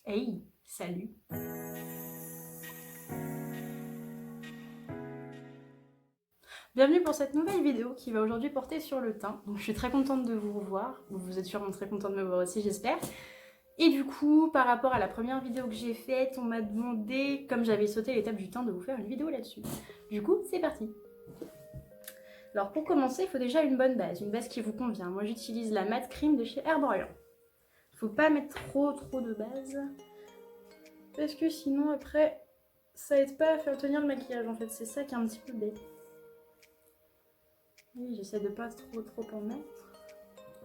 Hey, salut! Bienvenue pour cette nouvelle vidéo qui va aujourd'hui porter sur le teint. Donc je suis très contente de vous revoir, vous êtes sûrement très contente de me voir aussi j'espère. Et du coup, par rapport à la première vidéo que j'ai faite, on m'a demandé, comme j'avais sauté l'étape du teint, de vous faire une vidéo là-dessus. Du coup, c'est parti! Alors pour commencer, il faut déjà une bonne base, une base qui vous convient. Moi j'utilise la Matte Cream de chez Herborian. Faut pas mettre trop de base, parce que sinon après, ça aide pas à faire tenir le maquillage en fait, c'est ça qui est un petit peu bête. Oui, j'essaie de pas trop en mettre.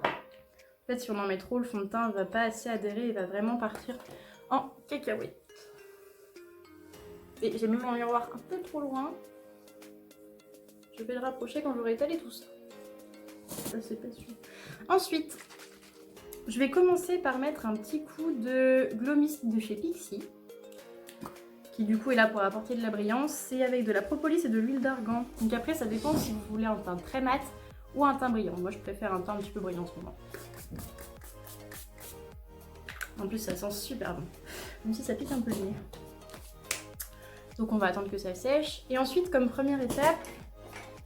En fait, si on en met trop, le fond de teint va pas assez adhérer, il va vraiment partir en cacahuète. Et j'ai mis mon miroir un peu trop loin. Je vais le rapprocher quand j'aurai étalé tout ça. Ça, c'est pas sûr. Ensuite, je vais commencer par mettre un petit coup de Glow Mist de chez Pixi, qui du coup est là pour apporter de la brillance. C'est avec de la propolis et de l'huile d'argan. Donc après, ça dépend si vous voulez un teint très mat ou un teint brillant. Moi, je préfère un teint un petit peu brillant en ce moment. En plus, ça sent super bon, même si ça pique un peu le nez. Donc on va attendre que ça sèche. Et ensuite, comme première étape,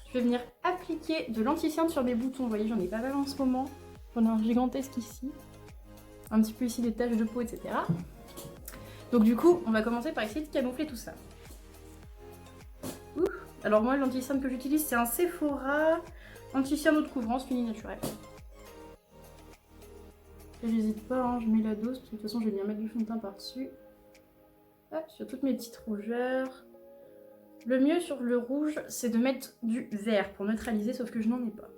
je vais venir appliquer de l'anti-cerne sur mes boutons. Vous voyez, j'en ai pas mal en ce moment. J'en ai un gigantesque ici. Un petit peu ici des taches de peau, etc. Donc du coup, on va commencer par essayer de camoufler tout ça. Ouh. Alors moi, l'anti-cerne que j'utilise, c'est un Sephora anti-cerne eau de couvrance fini naturel. J'hésite pas, hein, je mets la dose, de toute façon je vais bien mettre du fond de teint par-dessus. Sur toutes mes petites rougeurs. Le mieux sur le rouge, c'est de mettre du vert pour neutraliser, sauf que je n'en ai pas.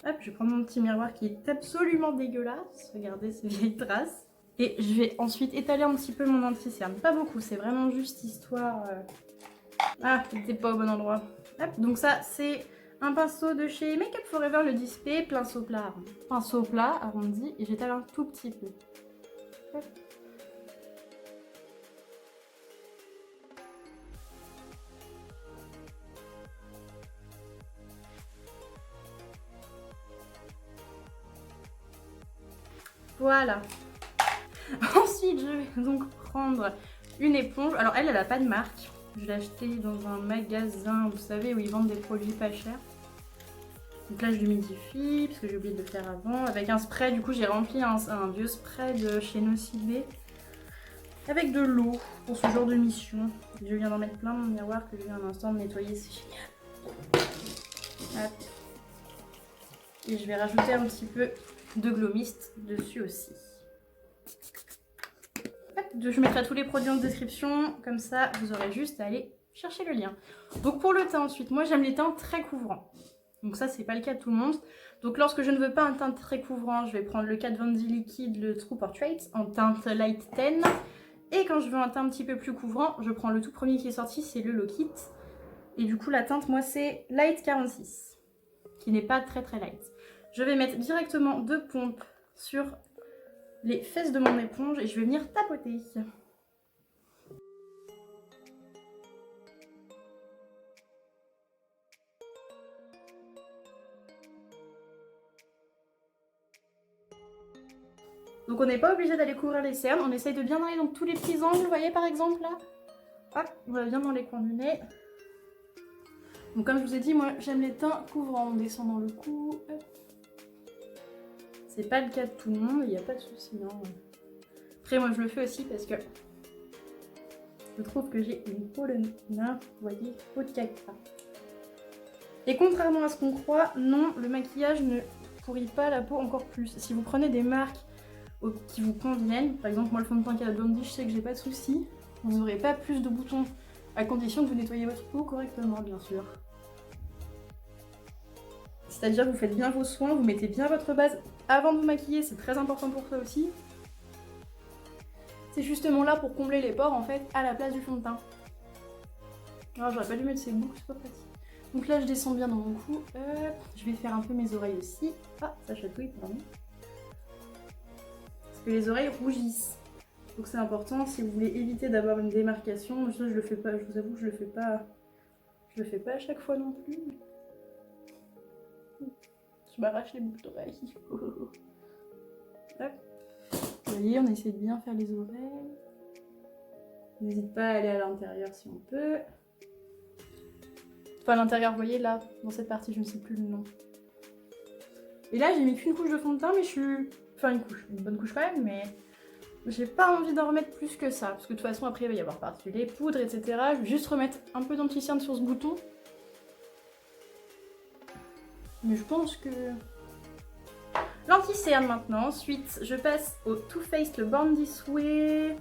Hop, je vais prendre mon petit miroir qui est absolument dégueulasse. Regardez ces vieilles traces. Et je vais ensuite étaler un petit peu mon anti-cerne. Pas beaucoup, c'est vraiment juste histoire... Ah, j'étais pas au bon endroit. Hop, donc ça, c'est un pinceau de chez Make Up Forever, le Display, pinceau plat arrondi. Pinceau plat arrondi, et j'étale un tout petit peu. Hop. Voilà. Ensuite, je vais donc prendre une éponge. Alors elle a pas de marque. Je l'ai achetée dans un magasin, vous savez, où ils vendent des produits pas chers. Donc là, je l'humidifie, parce que j'ai oublié de le faire avant. Avec un spray, du coup, j'ai rempli un vieux spray de chez Nocibé. Avec de l'eau, pour ce genre de mission. Je viens d'en mettre plein dans mon miroir que je viens à l'instant de nettoyer, c'est génial. Hop. Et je vais rajouter un petit peu de Glow Mist dessus aussi. Je mettrai tous les produits en description, comme ça vous aurez juste à aller chercher le lien. Donc pour le teint ensuite, moi j'aime les teints très couvrants. Donc ça c'est pas le cas de tout le monde. Donc lorsque je ne veux pas un teint très couvrant, je vais prendre le Kat Von D liquide, le True Portrait en teinte Light 10. Et quand je veux un teint un petit peu plus couvrant, je prends le tout premier qui est sorti, c'est le Low Kit. Et du coup la teinte moi c'est Light 46, qui n'est pas très light. Je vais mettre directement 2 pompes sur les fesses de mon éponge et je vais venir tapoter. Donc on n'est pas obligé d'aller couvrir les cernes, on essaye de bien aller dans tous les petits angles, vous voyez par exemple là. Hop, on va bien dans les coins du nez. Donc comme je vous ai dit, moi j'aime les teints couvrants, on descend dans le cou. C'est pas le cas de tout le monde, il n'y a pas de souci. Hein. Après moi je le fais aussi parce que je trouve que j'ai une peau de nain, vous voyez, peau de caca. Et contrairement à ce qu'on croit, non, le maquillage ne pourrit pas la peau encore plus. Si vous prenez des marques qui vous conviennent, par exemple moi le fond de teint Kat Von D, je sais que j'ai pas de soucis, vous n'aurez pas plus de boutons, à condition que vous nettoyez votre peau correctement bien sûr. C'est-à-dire que vous faites bien vos soins, vous mettez bien votre base avant de vous maquiller, c'est très important pour ça aussi. C'est justement là pour combler les pores en fait, à la place du fond de teint. Alors j'aurais pas dû mettre ces boucles, c'est pas pratique. Donc là je descends bien dans mon cou, je vais faire un peu mes oreilles aussi. Ah, ça chatouille, pardon. Parce que les oreilles rougissent. Donc c'est important si vous voulez éviter d'avoir une démarcation. Ça je le fais pas, je vous avoue que je le fais pas. Je le fais pas à chaque fois non plus. Je m'arrache les boucles d'oreilles. Hop. Je Vous voyez, on essaie de bien faire les oreilles. N'hésite pas à aller à l'intérieur si on peut. Enfin, à l'intérieur, vous voyez, là, dans cette partie, je ne sais plus le nom. Et là, j'ai mis qu'une couche de fond de teint, mais je suis... Enfin, une bonne couche quand même, mais... J'ai pas envie d'en remettre plus que ça, parce que de toute façon, après, il va y avoir par-dessus les poudres, etc. Je vais juste remettre un peu d'anti-cerne sur ce bouton. Mais je pense que... L'anti-cerne maintenant. Ensuite, je passe au Too Faced, le Born This Way,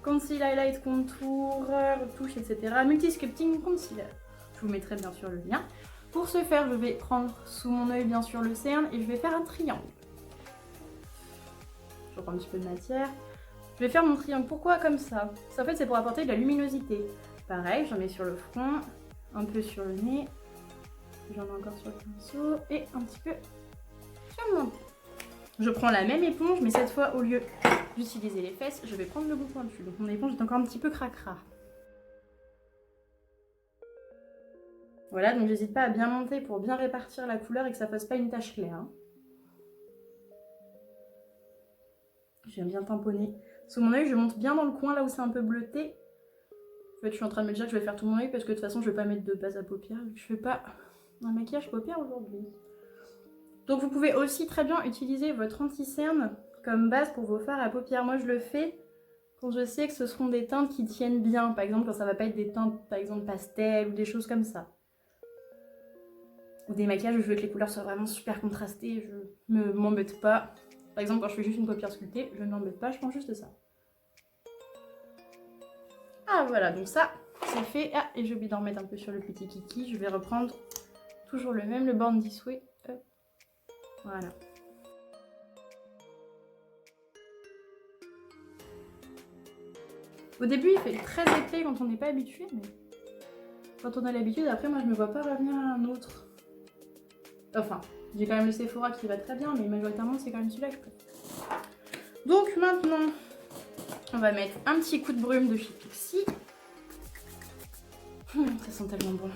Conceal Highlight Contour, retouche, etc. Multi-sculpting Concealer. Je vous mettrai bien sûr le lien. Pour ce faire, je vais prendre sous mon œil bien sûr le cerne et je vais faire un triangle. Je reprends un petit peu de matière. Je vais faire mon triangle. Pourquoi comme ça? En fait, c'est pour apporter de la luminosité. Pareil, j'en mets sur le front, un peu sur le nez, j'en ai encore sur le pinceau et un petit peu sur le menton. Je prends la même éponge, mais cette fois, au lieu d'utiliser les fesses, je vais prendre le bout pointu. Donc mon éponge est encore un petit peu cracra. Voilà, donc n'hésite pas à bien monter pour bien répartir la couleur et que ça fasse pas une tache claire. Hein. J'aime bien tamponner. Sous mon œil, je monte bien dans le coin, là où c'est un peu bleuté. En fait, je suis en train de me dire que je vais faire tout mon œil parce que de toute façon, je vais pas mettre de base à paupières. Je fais pas un maquillage paupières aujourd'hui. Donc vous pouvez aussi très bien utiliser votre anti-cerne comme base pour vos fards à paupières. Moi, je le fais quand je sais que ce seront des teintes qui tiennent bien. Par exemple, quand ça va pas être des teintes, par exemple, pastel ou des choses comme ça. Ou des maquillages où je veux que les couleurs soient vraiment super contrastées. Je ne m'embête pas. Par exemple, quand je fais juste une paupière sculptée, je ne m'embête pas, je prends juste ça. Ah voilà, donc ça, c'est fait. Ah, et j'ai oublié d'en remettre un peu sur le petit kiki. Je vais reprendre toujours le même, le Born This Way. Voilà. Au début, il fait très épais quand on n'est pas habitué, mais quand on a l'habitude, après, moi, je me vois pas revenir à un autre. Enfin, j'ai quand même le Sephora qui va très bien, mais majoritairement, c'est quand même celui-là que je préfère. Donc maintenant, on va mettre un petit coup de brume de chez Pixi. Ça sent tellement bon.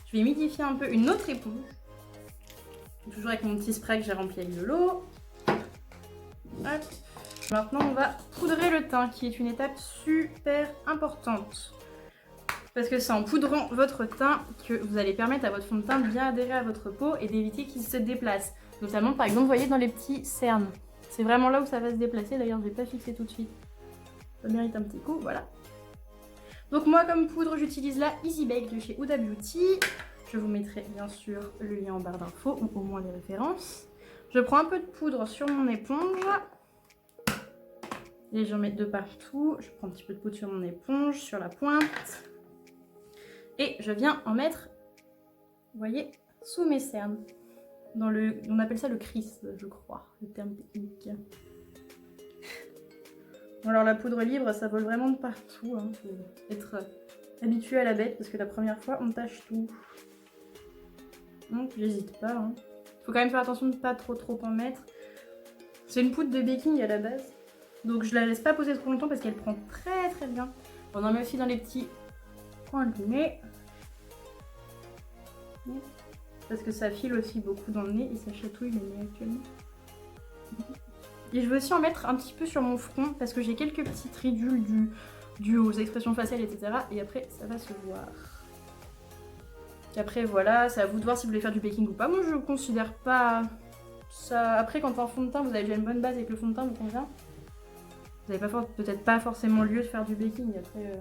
Je vais humidifier un peu une autre éponge. Toujours avec mon petit spray que j'ai rempli avec de l'eau. Hop. Maintenant, on va poudrer le teint, qui est une étape super importante. Parce que c'est en poudrant votre teint que vous allez permettre à votre fond de teint de bien adhérer à votre peau et d'éviter qu'il se déplace. Notamment, par exemple, vous voyez dans les petits cernes. C'est vraiment là où ça va se déplacer. D'ailleurs, je ne vais pas fixer tout de suite. Ça mérite un petit coup, voilà. Donc moi, comme poudre, j'utilise la Easy Bake de chez Huda Beauty. Je vous mettrai bien sûr le lien en barre d'infos ou au moins les références. Je prends un peu de poudre sur mon éponge. Et j'en mets de partout. Je prends un petit peu de poudre sur mon éponge, sur la pointe. Et je viens en mettre, vous voyez, sous mes cernes. Dans le, on appelle ça le crease, je crois, le terme technique. Bon, alors la poudre libre, ça vole vraiment de partout. Hein. Faut être habitué à la bête parce que la première fois, on tâche tout. Donc j'hésite pas. Hein. Faut quand même faire attention de ne pas trop en mettre. C'est une poudre de baking à la base. Donc je la laisse pas poser trop longtemps parce qu'elle prend très bien. On en met aussi dans les petits coins du nez. Parce que ça file aussi beaucoup dans le nez et ça chatouille le nez actuellement. Et je veux aussi en mettre un petit peu sur mon front parce que j'ai quelques petites ridules dues aux expressions faciales, etc. Et après, ça va se voir. Et après, voilà, c'est à vous de voir si vous voulez faire du baking ou pas. Moi, je ne considère pas ça. Après, quand en fond de teint, vous avez déjà une bonne base et que le fond de teint vous convient, vous n'avez peut-être pas forcément lieu de faire du baking. Après,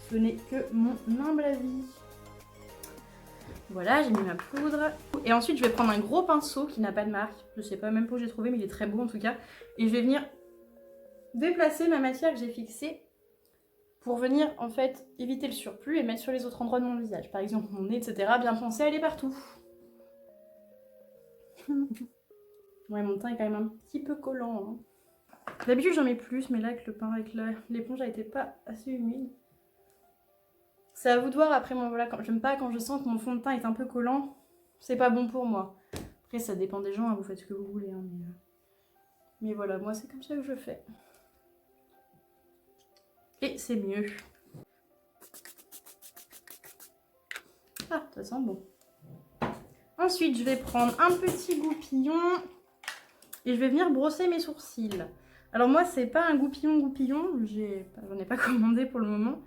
ce n'est que mon humble avis. Voilà, j'ai mis ma poudre. Et ensuite, je vais prendre un gros pinceau qui n'a pas de marque. Je sais pas même pas où j'ai trouvé, mais il est très beau en tout cas. Et je vais venir déplacer ma matière que j'ai fixée pour venir en fait éviter le surplus et mettre sur les autres endroits de mon visage. Par exemple, mon nez, etc. Bien penser à aller partout. Ouais, mon teint est quand même un petit peu collant. Hein. D'habitude, j'en mets plus, mais là, avec le pain, avec l'éponge, elle n'était pas assez humide. C'est à vous de voir après, moi voilà, j'aime pas quand je sens que mon fond de teint est un peu collant, c'est pas bon pour moi. Après ça dépend des gens, hein, vous faites ce que vous voulez. Hein, mais voilà, moi c'est comme ça que je fais. Et c'est mieux. Ah, ça sent bon. Ensuite je vais prendre un petit goupillon Et je vais venir brosser mes sourcils. Alors moi, c'est pas un goupillon, j'en ai pas commandé pour le moment.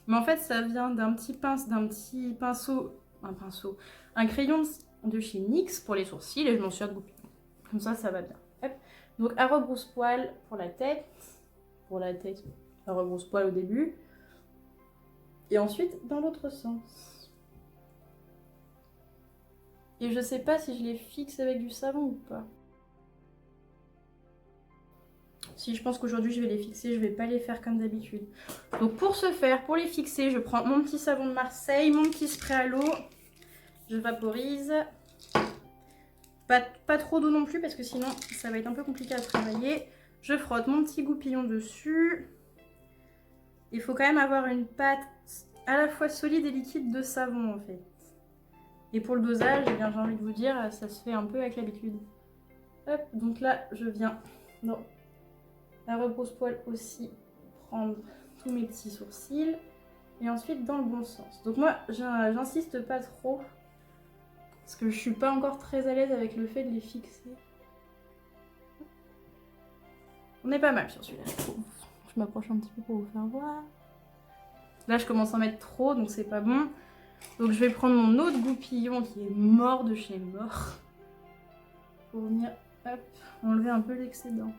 Mais en fait, ça vient d'un petit pinceau, un crayon de chez NYX pour les sourcils et je m'en sers de goupillon. Comme ça va bien. Hop. Donc à rebrousse-poil pour la tête, à rebrousse-poil au début. Et ensuite dans l'autre sens. Et je sais pas si je les fixe avec du savon ou pas. Si, je pense qu'aujourd'hui je vais les fixer, je vais pas les faire comme d'habitude. Donc pour ce faire, pour les fixer, je prends mon petit savon de Marseille, mon petit spray à l'eau. Je vaporise. Pas trop d'eau non plus parce que sinon ça va être un peu compliqué à travailler. Je frotte mon petit goupillon dessus. Il faut quand même avoir une pâte à la fois solide et liquide de savon en fait. Et pour le dosage, eh bien, j'ai envie de vous dire, ça se fait un peu avec l'habitude. Hop, donc là je viens dans la rebrousse-poil aussi prendre tous mes petits sourcils. Et ensuite dans le bon sens. Donc moi j'insiste pas trop. Parce que je suis pas encore très à l'aise avec le fait de les fixer. On est pas mal sur celui-là. Je m'approche un petit peu pour vous faire voir. Là je commence à en mettre trop donc c'est pas bon. Donc je vais prendre mon autre goupillon qui est mort de chez mort. Pour venir hop, enlever un peu l'excédent.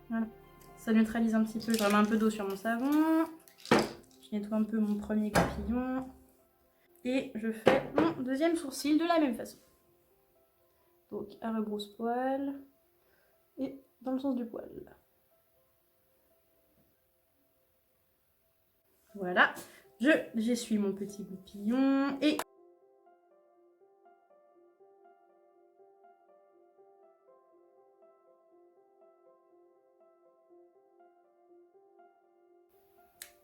Voilà. Ça neutralise un petit peu. Je remets un peu d'eau sur mon savon. Je nettoie un peu mon premier goupillon. Et je fais mon deuxième sourcil de la même façon. Donc à rebrousse-poil et dans le sens du poil. Voilà, j'essuie mon petit goupillon et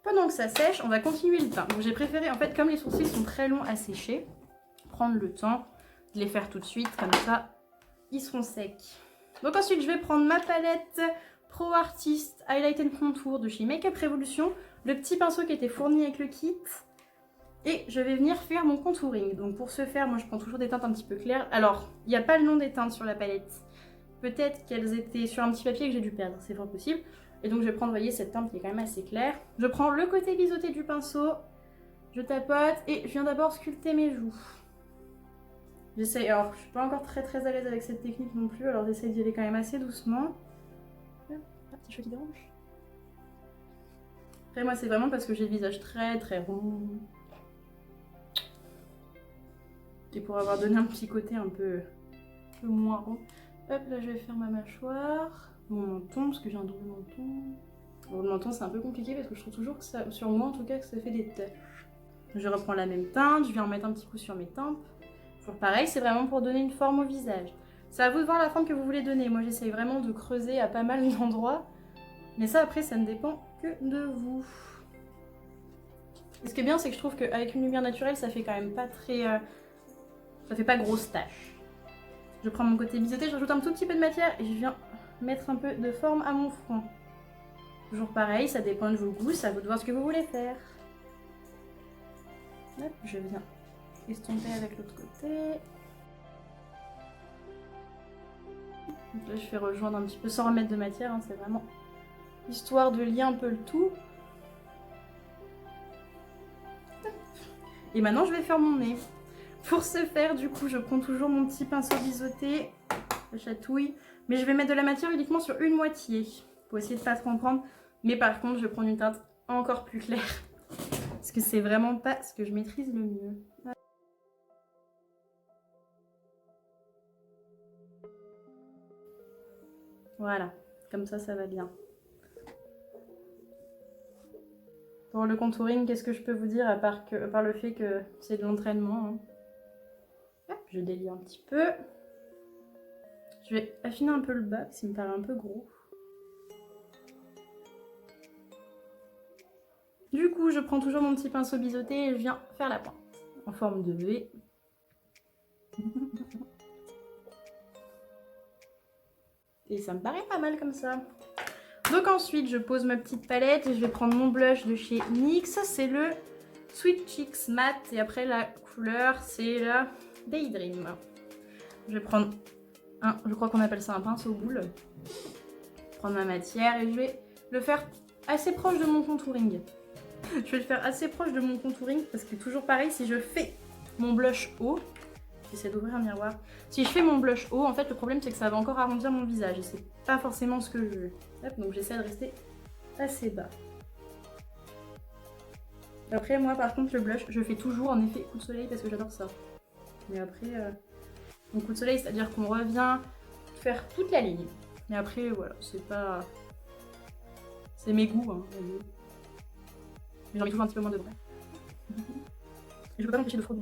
pendant que ça sèche, on va continuer le teint. Donc j'ai préféré, en fait, comme les sourcils sont très longs à sécher, prendre le temps de les faire tout de suite, comme ça, ils seront secs. Donc ensuite, je vais prendre ma palette Pro Artist Highlight and Contour de chez Makeup Revolution, le petit pinceau qui était fourni avec le kit, et je vais venir faire mon contouring. Donc pour ce faire, moi je prends toujours des teintes un petit peu claires. Alors, il n'y a pas le nom des teintes sur la palette. Peut-être qu'elles étaient sur un petit papier que j'ai dû perdre, c'est fort possible. Et donc je vais prendre, vous voyez, cette teinte qui est quand même assez claire. Je prends le côté biseauté du pinceau, je tapote et je viens d'abord sculpter mes joues. J'essaye, alors je suis pas encore très à l'aise avec cette technique non plus, alors j'essaye d'y aller quand même assez doucement. Un petit cheveu qui dérange. Après moi c'est vraiment parce que j'ai le visage très rond. Et pour avoir donné un petit côté un peu moins rond. Hop, là je vais faire ma mâchoire. Mon menton, parce que j'ai un double menton. Bon, le menton c'est un peu compliqué parce que je trouve toujours que ça, sur moi en tout cas, que ça fait des taches. Je reprends la même teinte, je viens en mettre un petit coup sur mes tempes. Toujours pareil, c'est vraiment pour donner une forme au visage. C'est à vous de voir la forme que vous voulez donner. Moi j'essaye vraiment de creuser à pas mal d'endroits. Mais ça après ça ne dépend que de vous. Et ce qui est bien c'est que je trouve qu'avec une lumière naturelle ça fait quand même pas très... ça fait pas grosse tache. Je prends mon côté biseauté, je rajoute un tout petit peu de matière et je viens mettre un peu de forme à mon front. Toujours pareil, ça dépend de vos goûts, c'est à vous de voir ce que vous voulez faire. Hop, je viens estomper avec l'autre côté. Donc là, je fais rejoindre un petit peu sans remettre de matière, hein, c'est vraiment histoire de lier un peu le tout. Hop. Et maintenant, je vais faire mon nez. Pour ce faire, du coup, je prends toujours mon petit pinceau biseauté, je chatouille, mais je vais mettre de la matière uniquement sur une moitié, pour essayer de pas trop en prendre. Mais par contre, je vais prendre une teinte encore plus claire, parce que c'est vraiment pas ce que je maîtrise le mieux. Voilà, comme ça va bien. Pour le contouring, qu'est-ce que je peux vous dire à part le fait que c'est de l'entraînement, hein. Je délie un petit peu. Je vais affiner un peu le bas, parce qu'il me paraît un peu gros. Du coup, je prends toujours mon petit pinceau biseauté et je viens faire la pointe en forme de V. Et ça me paraît pas mal comme ça. Donc ensuite, je pose ma petite palette et je vais prendre mon blush de chez NYX. C'est le Sweet Cheeks Matte et après la couleur, c'est la Daydream. Je vais prendre je crois qu'on appelle ça un pinceau boule. Prendre ma matière et je vais le faire assez proche de mon contouring. Je vais le faire assez proche de mon contouring parce que toujours pareil, si je fais mon blush haut, j'essaie d'ouvrir un miroir. Si je fais mon blush haut, en fait le problème c'est que ça va encore arrondir mon visage et c'est pas forcément ce que je veux. Hop, donc j'essaie de rester assez bas. Après moi par contre le blush, je fais toujours en effet coup de soleil parce que j'adore ça. Mais après, mon coup de soleil, c'est-à-dire qu'on revient faire toute la ligne. Mais après voilà, c'est pas... C'est mes goûts, hein. Mais j'en mets toujours un petit peu moins de vrai. Et je peux pas m'empêcher de frauder.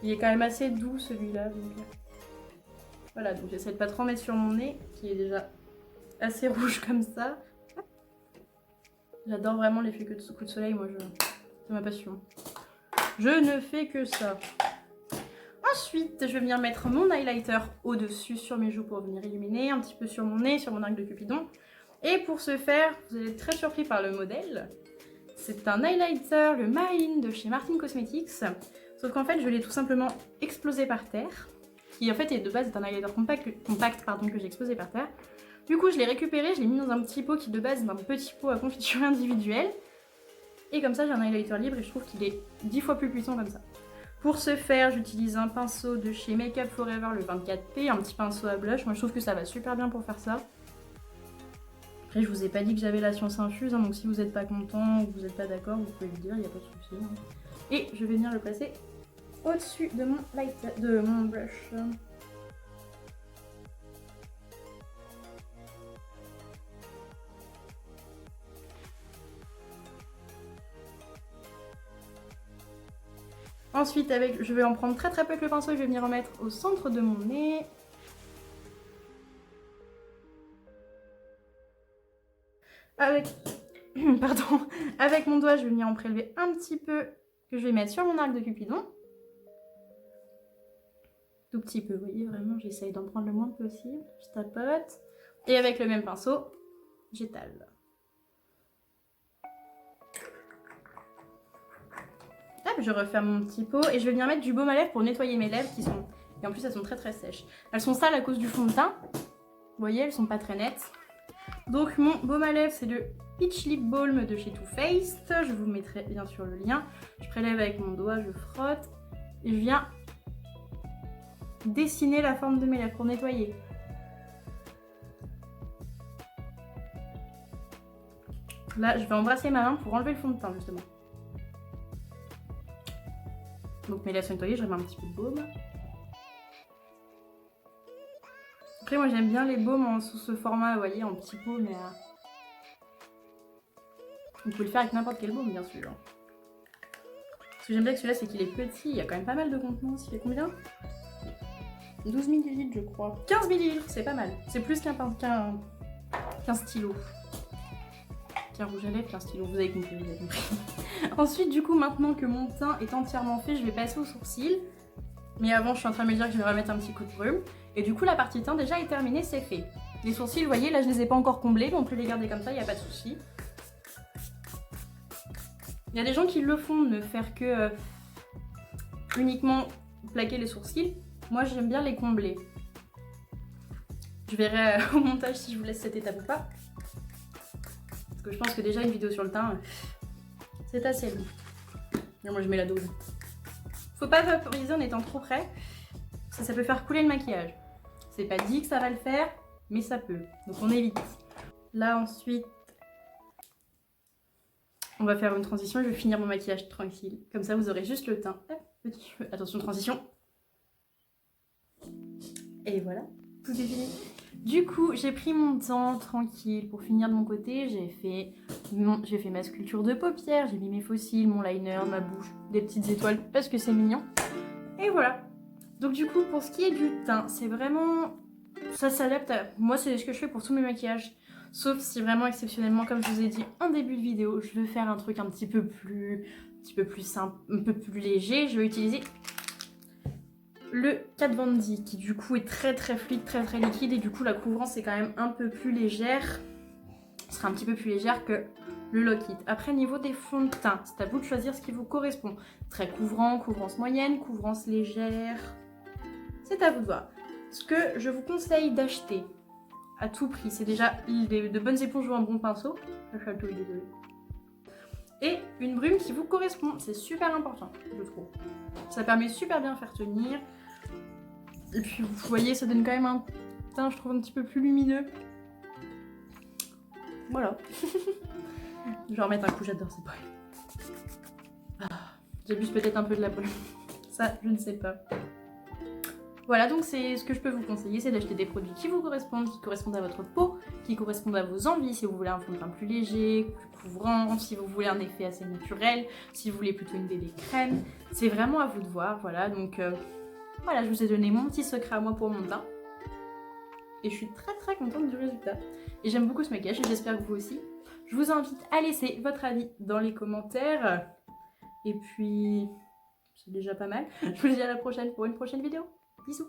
Il est quand même assez doux celui-là. Donc... Voilà, donc j'essaie de pas trop mettre sur mon nez, qui est déjà assez rouge comme ça. J'adore vraiment l'effet coup de soleil, moi c'est ma passion. Je ne fais que ça. Ensuite, je vais venir mettre mon highlighter au-dessus sur mes joues pour venir illuminer, un petit peu sur mon nez, sur mon arc de Cupidon. Et pour ce faire, vous allez être très surpris par le modèle. C'est un highlighter, le Marine de chez Martin Cosmetics. Sauf qu'en fait, je l'ai tout simplement explosé par terre. Qui en fait, de base, est un highlighter compact que j'ai explosé par terre. Du coup, je l'ai récupéré, je l'ai mis dans un petit pot qui de base est un petit pot à confiture individuelle. Et comme ça, j'ai un highlighter libre et je trouve qu'il est 10 fois plus puissant comme ça. Pour ce faire, j'utilise un pinceau de chez Make Up For Ever, le 24P, un petit pinceau à blush. Moi, je trouve que ça va super bien pour faire ça. Après, je vous ai pas dit que j'avais la science infuse, hein, donc si vous n'êtes pas content ou que vous n'êtes pas d'accord, vous pouvez le dire, il n'y a pas de souci. Hein. Et je vais venir le placer au-dessus de mon blush. Ensuite, je vais en prendre très peu avec le pinceau et je vais venir en mettre au centre de mon nez. Avec mon doigt, je vais venir en prélever un petit peu que je vais mettre sur mon arc de Cupidon. Tout petit peu, vous voyez, vraiment, j'essaye d'en prendre le moins possible. Je tapote. Et avec le même pinceau, j'étale. Hop, je referme mon petit pot et je vais venir mettre du baume à lèvres pour nettoyer mes lèvres qui sont... Et en plus, elles sont très sèches. Elles sont sales à cause du fond de teint. Vous voyez, elles sont pas très nettes. Donc mon baume à lèvres, c'est le Peach Lip Balm de chez Too Faced. Je vous mettrai bien sûr le lien. Je prélève avec mon doigt, je frotte. Et je viens dessiner la forme de mes lèvres pour nettoyer. Là, je vais embrasser ma main pour enlever le fond de teint justement. Donc mes lèvres sont nettoyées, je remets un petit peu de baume. Après moi j'aime bien les baumes sous ce format, vous voyez, en petit pot, mais... Vous pouvez le faire avec n'importe quel baume bien sûr. Ce que j'aime bien avec celui-là, c'est qu'il est petit, il y a quand même pas mal de contenance. Il fait combien? 12 ml je crois. 15 ml, c'est pas mal. C'est plus qu'un stylo. Qu'un rouge à lèvres, qu'un stylo, vous avez compris, vous avez compris. Ensuite, du coup, maintenant que mon teint est entièrement fait, je vais passer aux sourcils. Mais avant, je suis en train de me dire que je vais remettre un petit coup de brume. Et du coup, la partie teint déjà est terminée, c'est fait. Les sourcils, vous voyez, là, je les ai pas encore comblés, mais on peut les garder comme ça, il n'y a pas de souci. Il y a des gens qui le font, ne faire que uniquement plaquer les sourcils. Moi, j'aime bien les combler. Je verrai au montage si je vous laisse cette étape ou pas. Parce que je pense que déjà, une vidéo sur le teint, c'est assez long. Et moi, je mets la dose. Faut pas vaporiser en étant trop près. Ça peut faire couler le maquillage. C'est pas dit que ça va le faire, mais ça peut. Donc on évite. Là, ensuite, on va faire une transition et je vais finir mon maquillage tranquille. Comme ça, vous aurez juste le teint. Hop, petit cheveu. Attention, transition. Et voilà, tout est fini. Du coup, j'ai pris mon temps tranquille pour finir de mon côté. J'ai fait ma sculpture de paupières, j'ai mis mes faux cils, mon liner, ma bouche, des petites étoiles parce que c'est mignon. Et voilà. Donc du coup, pour ce qui est du teint, c'est vraiment... Ça s'adapte à... Moi, c'est ce que je fais pour tous mes maquillages. Sauf si vraiment exceptionnellement, comme je vous ai dit en début de vidéo, je veux faire un truc un petit peu plus simple, un peu plus léger. Je vais utiliser le Kat Von D qui du coup est très fluide, très liquide et du coup la couvrance est quand même un peu plus légère. Ce sera un petit peu plus légère que le Lock It. Après niveau des fonds de teint, c'est à vous de choisir ce qui vous correspond. Très couvrant, couvrance moyenne, couvrance légère. c'est à vous de voir. Ce que je vous conseille d'acheter à tout prix, c'est déjà de bonnes éponges ou un bon pinceau. Le château, désolé. Et une brume qui vous correspond, c'est super important, je trouve. Ça permet super bien de faire tenir. Et puis vous voyez, ça donne quand même un teint, je trouve, un petit peu plus lumineux. Voilà. Je vais remettre un coup, j'adore cette brume. J'abuse peut-être un peu de la brume. Ça, je ne sais pas. Voilà, donc c'est ce que je peux vous conseiller, c'est d'acheter des produits qui vous correspondent, qui correspondent à votre peau, qui correspondent à vos envies, si vous voulez un fond de teint plus léger, plus couvrant, si vous voulez un effet assez naturel, si vous voulez plutôt une bébé crème. C'est vraiment à vous de voir, voilà. Donc voilà, je vous ai donné mon petit secret à moi pour mon teint. Et je suis très contente du résultat. Et j'aime beaucoup ce maquillage et j'espère que vous aussi. Je vous invite à laisser votre avis dans les commentaires. Et puis, c'est déjà pas mal. Je vous dis à la prochaine pour une prochaine vidéo. Bisous.